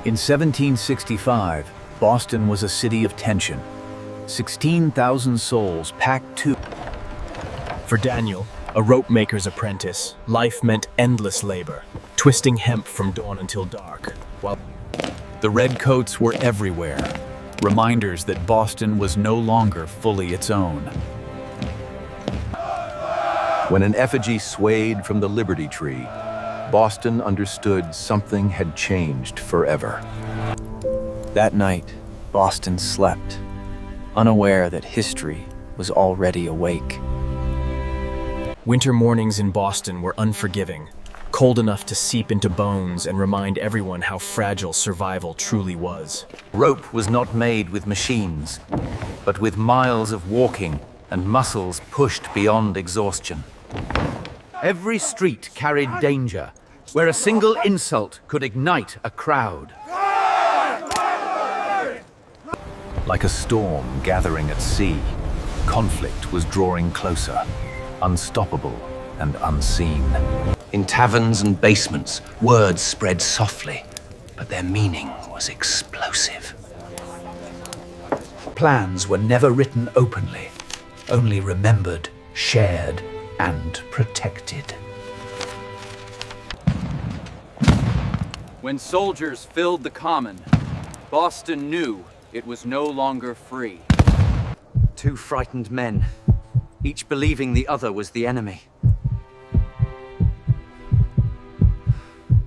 In 1765, Boston was a city of tension. 16,000 souls packed to. For Daniel, a rope maker's apprentice, life meant endless labor, twisting hemp from dawn until dark, while The redcoats were everywhere, reminders that Boston was no longer fully its own. When an effigy swayed from the Liberty Tree, Boston understood something had changed forever. That night, Boston slept, unaware that history was already awake. winter mornings in Boston were unforgiving, cold enough to seep into bones and remind everyone how fragile survival truly was. Rope was not made with machines, but with miles of walking and muscles pushed beyond exhaustion. Every street carried danger, where a single insult could ignite a crowd. Like a storm gathering at sea, conflict was drawing closer, unstoppable and unseen. In taverns and basements, words spread softly, but their meaning was explosive. Plans were never written openly, only remembered, shared, and protected. When soldiers filled the common, Boston knew it was no longer free. Two frightened men, each believing the other was the enemy.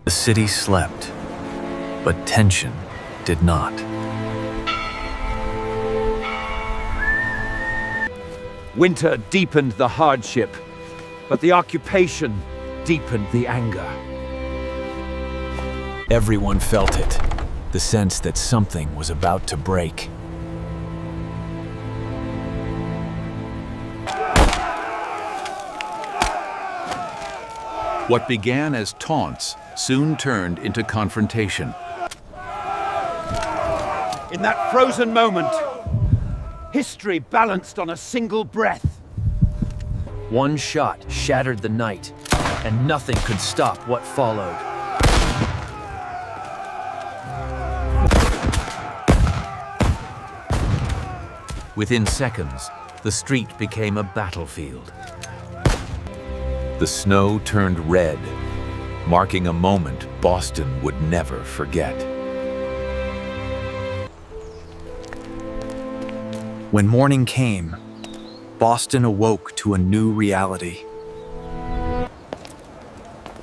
The city slept, but tension did not. Winter deepened the hardship, but the occupation deepened the anger. Everyone felt it, the sense that something was about to break. What began as taunts soon turned into confrontation. In that frozen moment, history balanced on a single breath. One shot shattered the night, and nothing could stop what followed. Within seconds, the street became a battlefield. The snow turned red, marking a moment Boston would never forget. When morning came, Boston awoke to a new reality.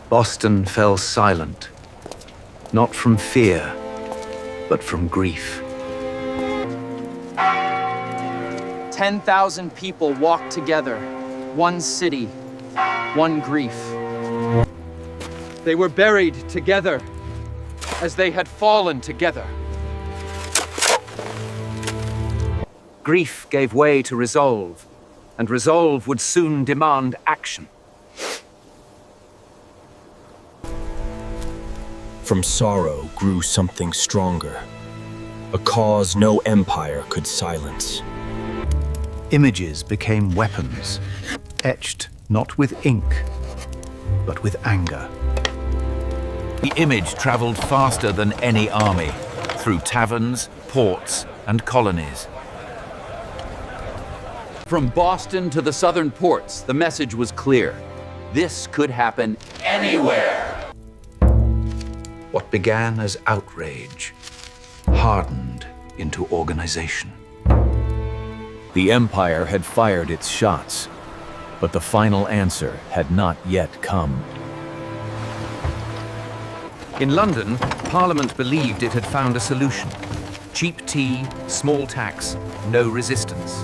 Boston fell silent, not from fear, but from grief. 10,000 people walked together, one city, one grief. They were buried together, as they had fallen together. Grief gave way to resolve, and resolve would soon demand action. From sorrow grew something stronger, a cause no empire could silence. Images became weapons, etched not with ink, but with anger. The image traveled faster than any army, through taverns, ports, and colonies. From Boston to the southern ports, the message was clear. This could happen anywhere. What began as outrage hardened into organization. The empire had fired its shots, but the final answer had not yet come. In London, Parliament believed it had found a solution. Cheap tea, small tax, no resistance.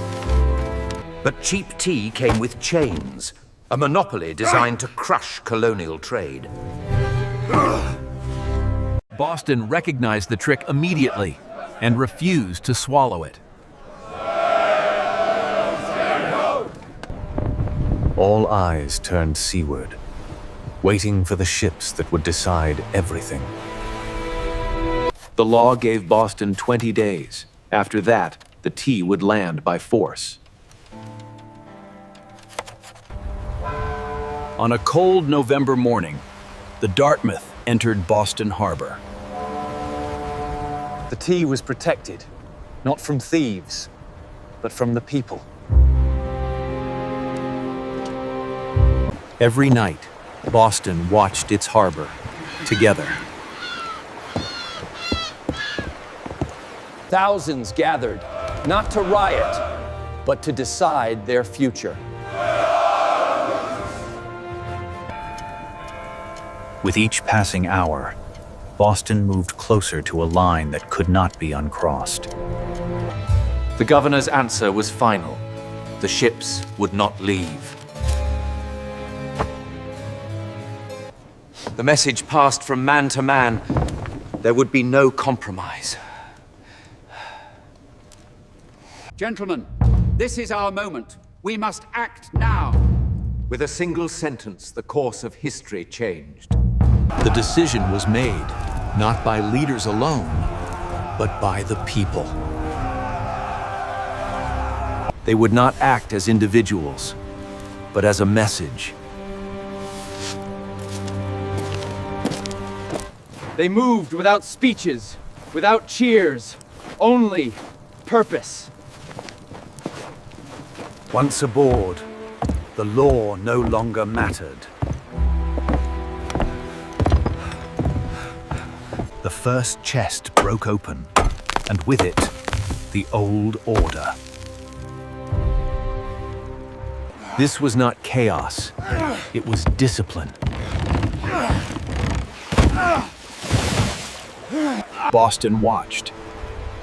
But cheap tea came with chains, a monopoly designed to crush colonial trade. Boston recognized the trick immediately and refused to swallow it. All eyes turned seaward, waiting for the ships that would decide everything. The law gave Boston 20 days. After that, the tea would land by force. On a cold November morning, the Dartmouth entered Boston Harbor. The tea was protected, not from thieves, but from the people. Every night, Boston watched its harbor, together. Thousands gathered, not to riot, but to decide their future. With each passing hour, Boston moved closer to a line that could not be uncrossed. The governor's answer was final. The ships would not leave. The message passed from man to man. There would be no compromise. Gentlemen, this is our moment. We must act now. With a single sentence, the course of history changed. The decision was made, not by leaders alone, but by the people. They would not act as individuals, but as a message. They moved without speeches, without cheers, only purpose. Once aboard, the law no longer mattered. The first chest broke open, and with it, the old order. This was not chaos, it was discipline. Boston watched,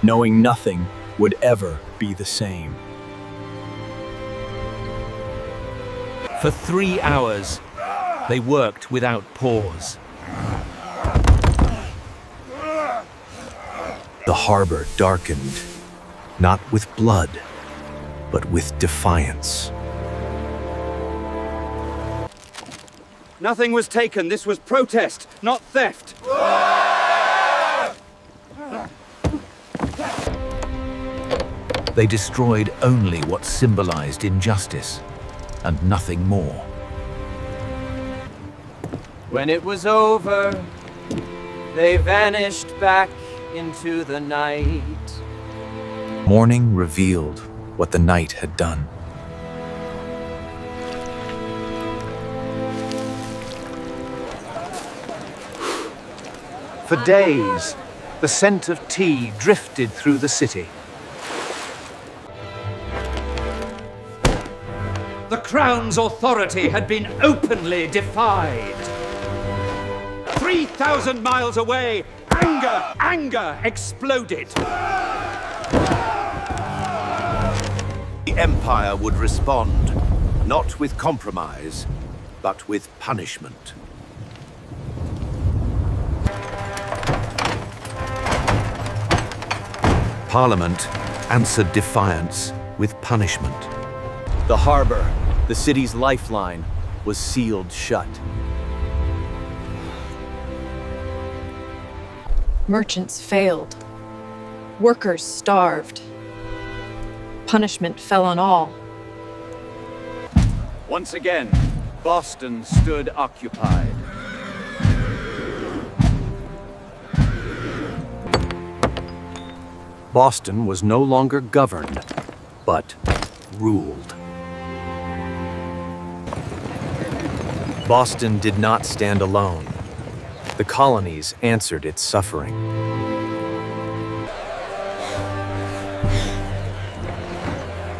knowing nothing would ever be the same. For 3 hours, they worked without pause. The harbor darkened, not with blood, but with defiance. Nothing was taken. This was protest, not theft. They destroyed only what symbolized injustice, and nothing more. When it was over, they vanished back into the night. Morning revealed what the night had done. For days, the scent of tea drifted through the city. The Crown's authority had been openly defied. 3,000 miles away, anger exploded. The Empire would respond, not with compromise, but with punishment. Parliament answered defiance with punishment. The harbor, the city's lifeline, was sealed shut. Merchants failed. Workers starved. Punishment fell on all. Once again, Boston stood occupied. Boston was no longer governed, but ruled. Boston did not stand alone. The colonies answered its suffering.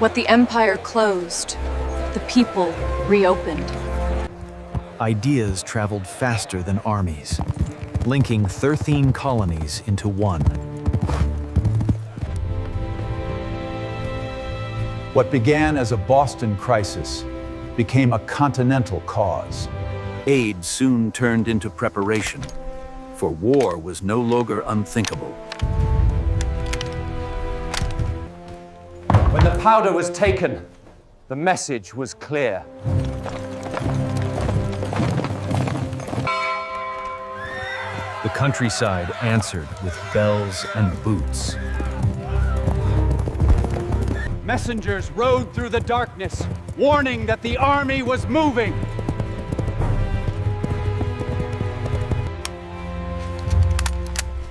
What the empire closed, the people reopened. Ideas traveled faster than armies, linking 13 colonies into one. What began as a Boston crisis became a continental cause. Aid soon turned into preparation, for war was no longer unthinkable. When the powder was taken, the message was clear. The countryside answered with bells and boots. Messengers rode through the darkness, warning that the army was moving.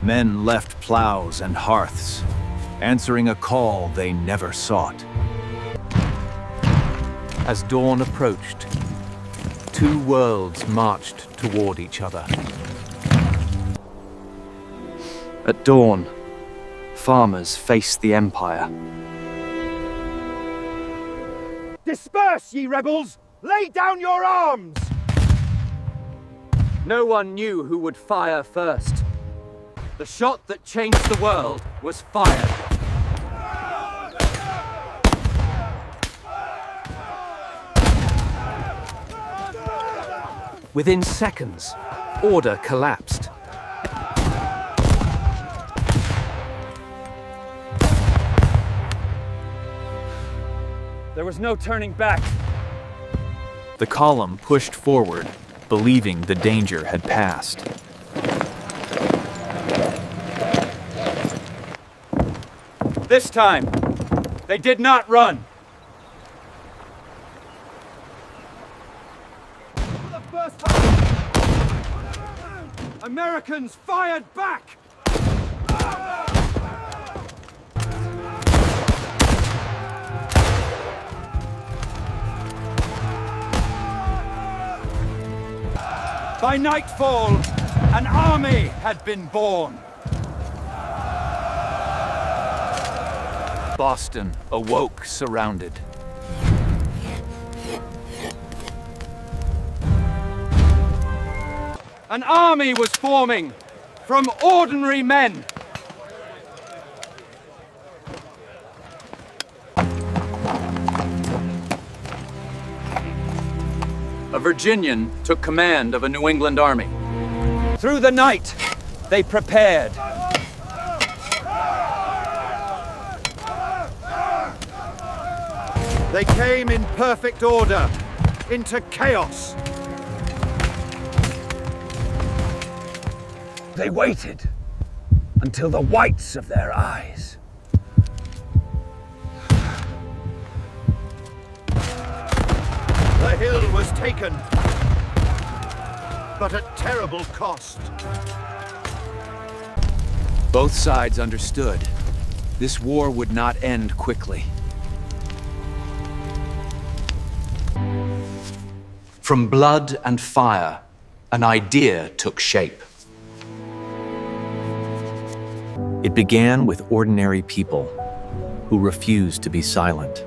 Men left plows and hearths, answering a call they never sought. As dawn approached, two worlds marched toward each other. At dawn, farmers faced the Empire. Disperse, ye rebels! Lay down your arms! No one knew who would fire first. The shot that changed the world was fired. Within seconds, order collapsed. There was no turning back. The column pushed forward, believing the danger had passed. This time, they did not run. For the first time, Americans fired back! By nightfall, an army had been born. Boston awoke surrounded. An army was forming from ordinary men. A Virginian took command of a New England army. Through the night, they prepared. They came in perfect order, into chaos. They waited until the whites of their eyes. The hill was taken, but at terrible cost. Both sides understood. This war would not end quickly. From blood and fire, an idea took shape. It began with ordinary people who refused to be silent.